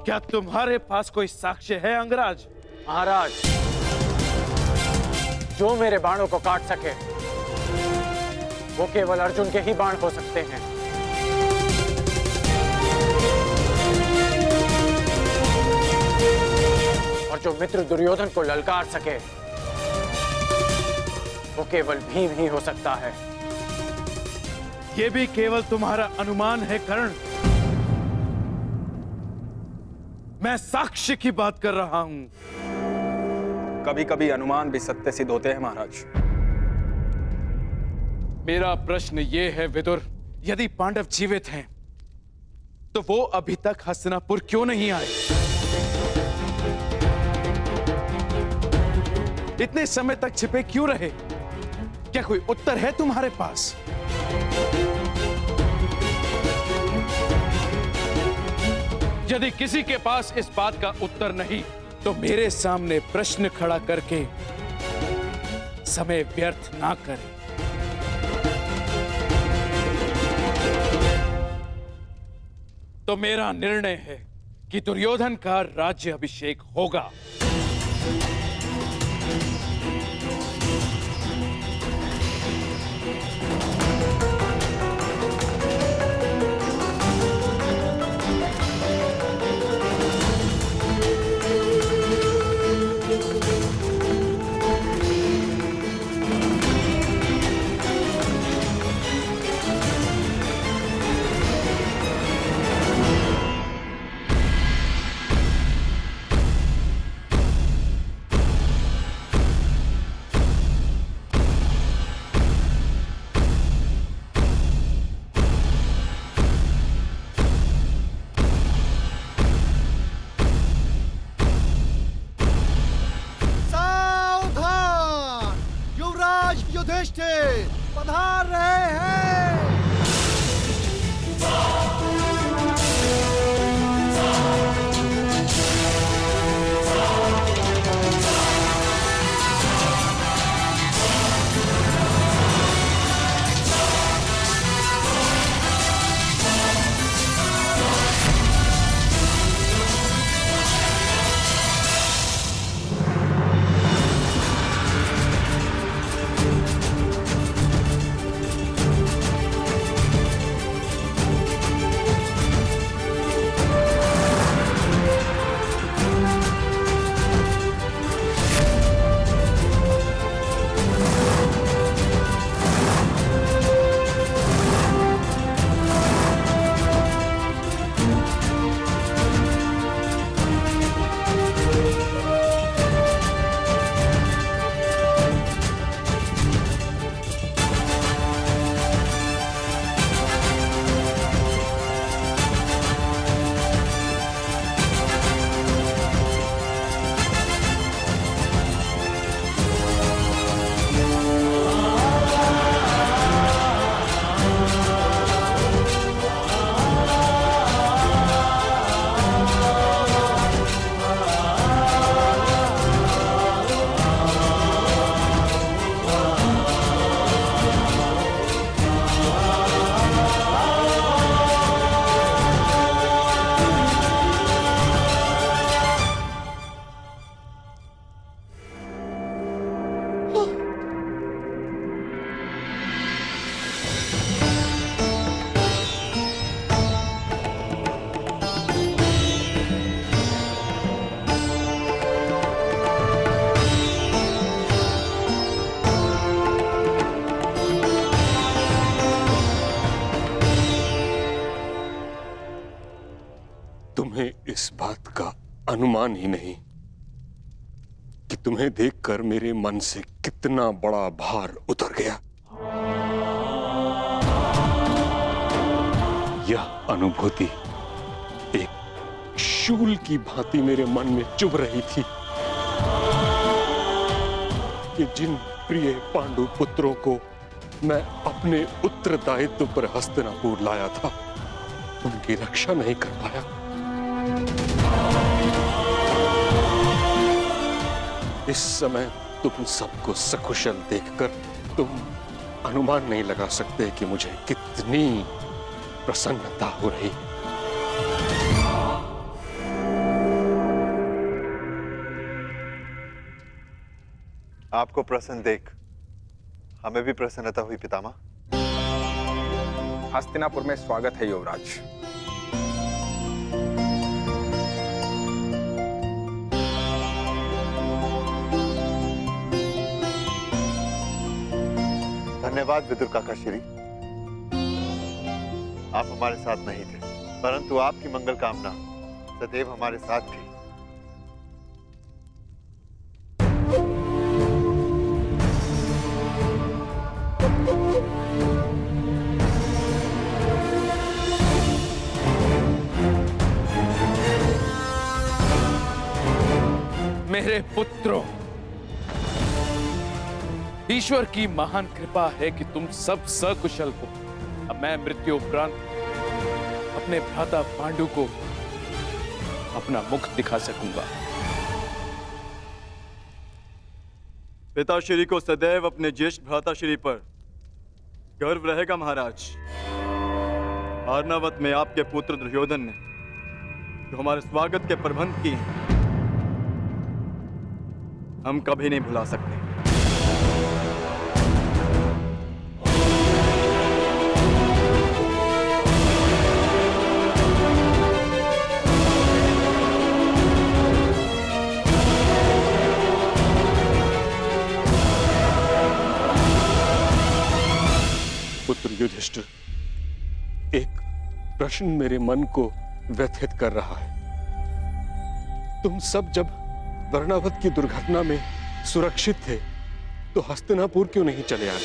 क्या तुम्हारे पास कोई साक्ष्य है अंगराज? महाराज, जो मेरे बाणों को काट सके वो केवल अर्जुन के ही बाण हो सकते हैं। और जो मित्र दुर्योधन को ललकार सके वो केवल भीम ही हो सकता है। ये भी केवल तुम्हारा अनुमान है कर्ण। मैं साक्ष्य की बात कर रहा हूं। कभी कभी अनुमान भी सत्य सिद्ध होते हैं महाराज। मेरा प्रश्न ये है विदुर, यदि पांडव जीवित हैं तो वो अभी तक हस्तिनापुर क्यों नहीं आए? इतने समय तक छिपे क्यों रहे? क्या कोई उत्तर है तुम्हारे पास? यदि किसी के पास इस बात का उत्तर नहीं तो मेरे सामने प्रश्न खड़ा करके समय व्यर्थ ना करें। तो मेरा निर्णय है कि दुर्योधन का राज्य अभिषेक होगा। युधिष्ठिर पधार रहे हैं। तुम्हें इस बात का अनुमान ही नहीं कि तुम्हें देखकर मेरे मन से कितना बड़ा भार उतर गया। यह अनुभूति एक शूल की भांति मेरे मन में चुभ रही थी कि जिन प्रिय पांडु पुत्रों को मैं अपने उत्तरदायित्व पर हस्तिनापुर लाया था उनकी रक्षा नहीं कर पाया। इस समय तुम सबको सकुशल देखकर तुम अनुमान नहीं लगा सकते कि मुझे कितनी प्रसन्नता हो रही। आपको प्रसन्न देख हमें भी प्रसन्नता हुई पितामह। हस्तिनापुर में स्वागत है युवराज। धन्यवाद विदुर काका श्री। आप हमारे साथ नहीं थे, परंतु आपकी मंगल कामना सदैव हमारे साथ थी। मेरे पुत्रों, ईश्वर की महान कृपा है कि तुम सब सकुशल हो। अब मैं मृत्यु उपरांत अपने भ्राता पांडु को अपना मुख दिखा सकूंगा। पिताश्री को सदैव अपने ज्येष्ठ भ्राताश्री पर गर्व रहेगा महाराज। अर्नावत में आपके पुत्र दुर्योधन ने जो हमारे स्वागत के प्रबंध किए हम कभी नहीं भुला सकते। पुत्र युधिष्ठिर, एक प्रश्न मेरे मन को व्यथित कर रहा है। तुम सब जब वर्णावत की दुर्घटना में सुरक्षित थे तो हस्तिनापुर क्यों नहीं चले आए?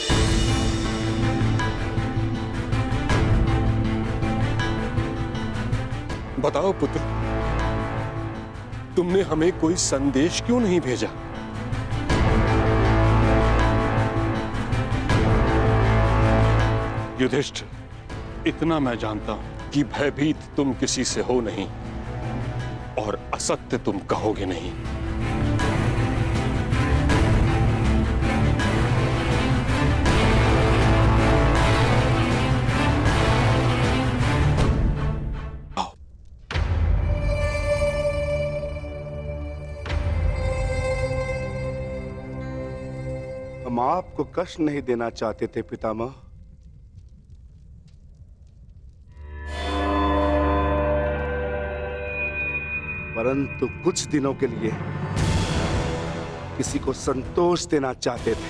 बताओ पुत्र, तुमने हमें कोई संदेश क्यों नहीं भेजा? युधिष्ठिर, इतना मैं जानता हूं कि भयभीत तुम किसी से हो नहीं और असत्य तुम कहोगे नहीं। हम आपको कष्ट नहीं देना चाहते थे पितामह, परंतु कुछ दिनों के लिए किसी को संतोष देना चाहते थे।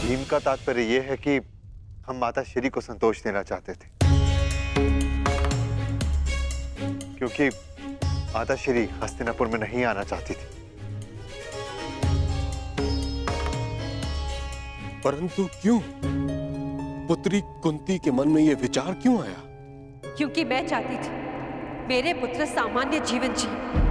भीम का तात्पर्य यह है कि हम माता श्री को संतोष देना चाहते थे, क्योंकि माता श्री हस्तिनापुर में नहीं आना चाहती थी। परंतु क्यों? पुत्री कुंती के मन में यह विचार क्यों आया? क्योंकि मैं चाहती थी मेरे पुत्र सामान्य जीवन जिए।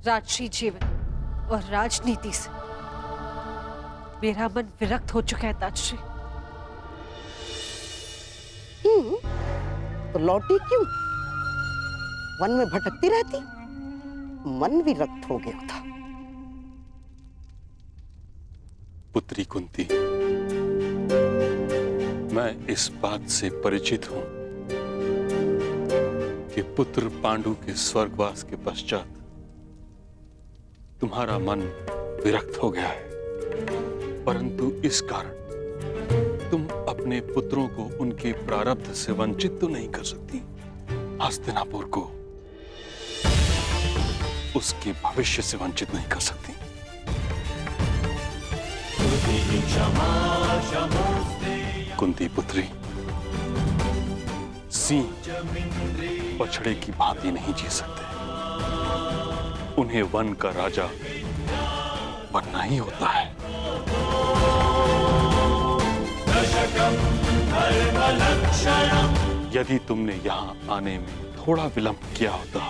राजसी जीवन और राजनीति से मेरा मन विरक्त हो चुका है ताजश्री। तो लौटी क्यों? वन में भटकती रहती, मन विरक्त हो गया था। पुत्री कुंती, मैं इस बात से परिचित हूं कि पुत्र पांडु के स्वर्गवास के पश्चात तुम्हारा मन विरक्त हो गया है, परंतु इस कारण तुम अब अपने पुत्रों को उनके प्रारब्ध से वंचित तो नहीं कर सकती, हस्तिनापुर को उसके भविष्य से वंचित नहीं कर सकती। कुंती पुत्री, सिंह बछड़े की भांति नहीं जी सकते। उन्हें वन का राजा बनना ही होता है। यदि तुमने यहां आने में थोड़ा विलंब किया होता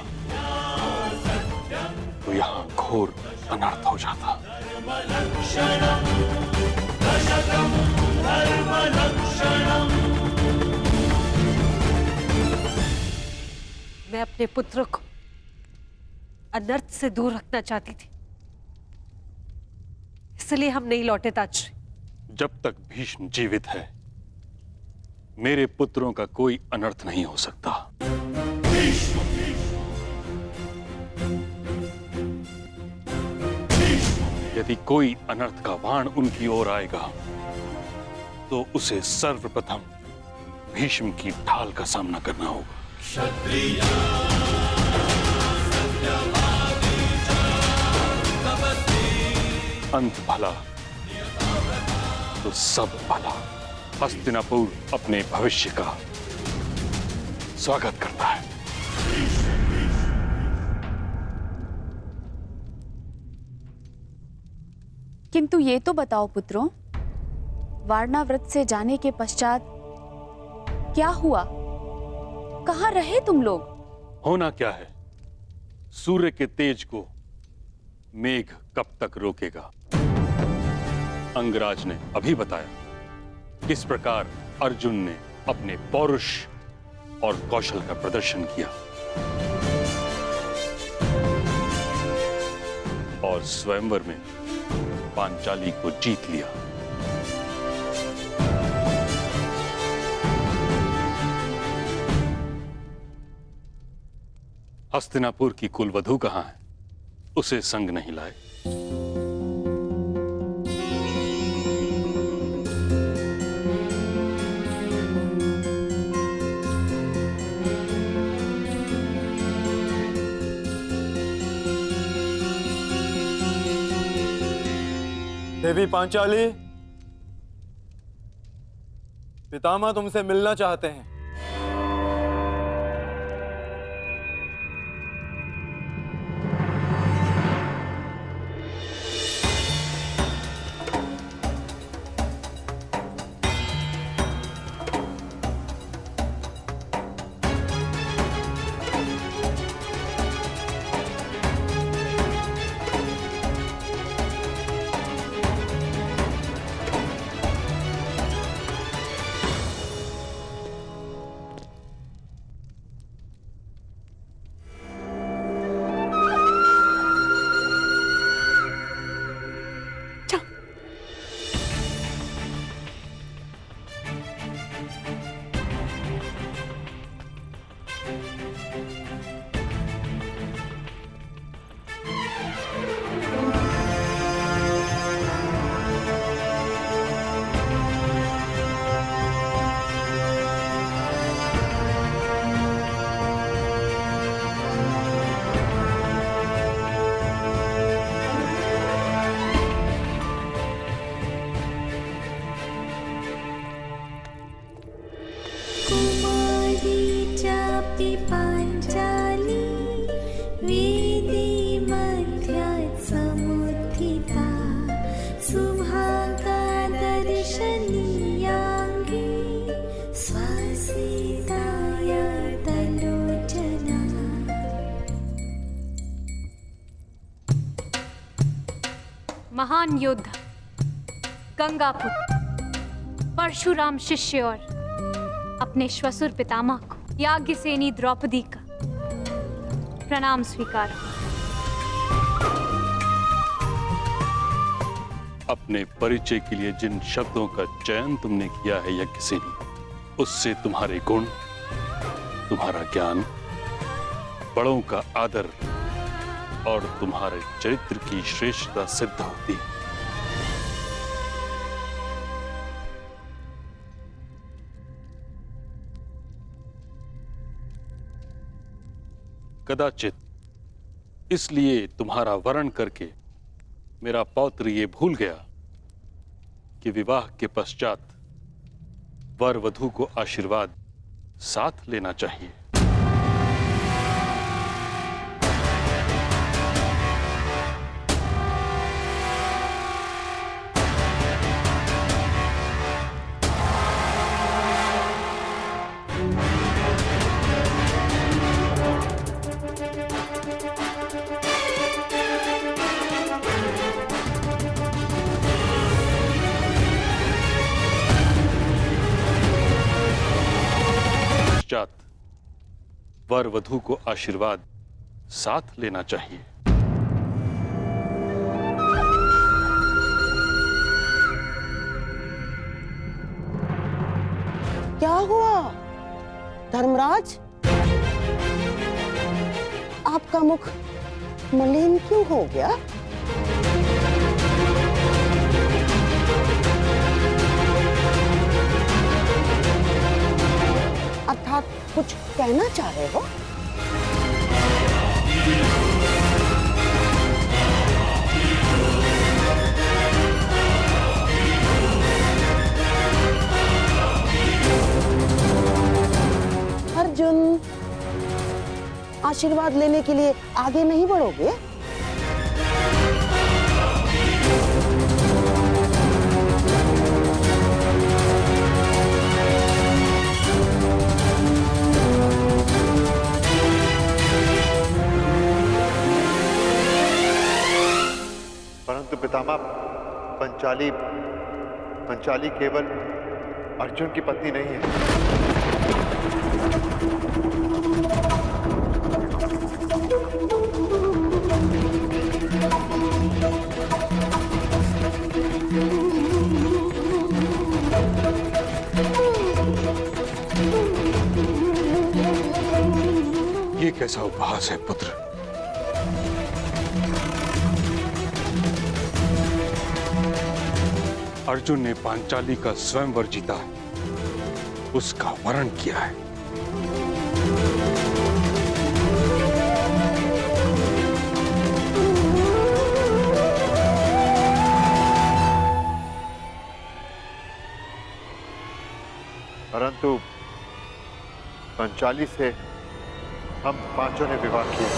तो यहां घोर अनर्थ हो जाता। मैं अपने पुत्र को अनर्थ से दूर रखना चाहती थी, इसलिए हम नहीं लौटे ताजश्री। जब तक भीष्म जीवित है, मेरे पुत्रों का कोई अनर्थ नहीं हो सकता। यदि कोई अनर्थ का बाण उनकी ओर आएगा तो उसे सर्वप्रथम भीष्म की ढाल का सामना करना होगा। अंत भला तो सब भला। हस्तिनापुर अपने भविष्य का स्वागत करता है। किंतु ये तो बताओ पुत्रों, वारणाव्रत से जाने के पश्चात क्या हुआ? कहाँ रहे तुम लोग? होना क्या है, सूर्य के तेज को मेघ कब तक रोकेगा? अंगराज ने अभी बताया किस प्रकार अर्जुन ने अपने पौरुष और कौशल का प्रदर्शन किया और स्वयंवर में पांचाली को जीत लिया। हस्तिनापुर की कुलवधू कहां है? उसे संग नहीं लाए। देवी पांचाली, पितामह तुमसे मिलना चाहते हैं। महान योद्धा गंगापुत्र परशुराम शिष्य और अपने श्वशुर पितामह को याज्ञसेनी द्रौपदी का प्रणाम स्वीकार। अपने परिचय के लिए जिन शब्दों का चयन तुमने किया है यज्ञसेनी, उससे तुम्हारे गुण, तुम्हारा ज्ञान, बड़ों का आदर और तुम्हारे चरित्र की श्रेष्ठता सिद्ध होती है। कदाचित इसलिए तुम्हारा वरण करके मेरा पौत्र ये भूल गया कि विवाह के पश्चात वर वधू को आशीर्वाद साथ लेना चाहिए। वर वधू को आशीर्वाद साथ लेना चाहिए। क्या हुआ धर्मराज? आपका मुख मलिन क्यों हो गया? अर्थात कुछ कहना चाह रहे हो? अर्जुन, आशीर्वाद लेने के लिए आगे नहीं बढ़ोगे? परंतु पितामह, पंचाली केवल अर्जुन की पत्नी नहीं है। ये कैसा उपहास है पुत्र? अर्जुन ने पांचाली का स्वयंवर जीता है, उसका वरण किया है। परंतु पंचाली से हम पांचों ने विवाह किया।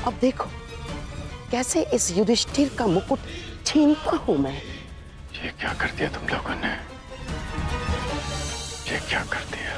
अब देखो कैसे इस युधिष्ठिर का मुकुट छीनता हूं मैं। ये क्या कर दिया तुम लोगों ने? ये क्या कर दिया?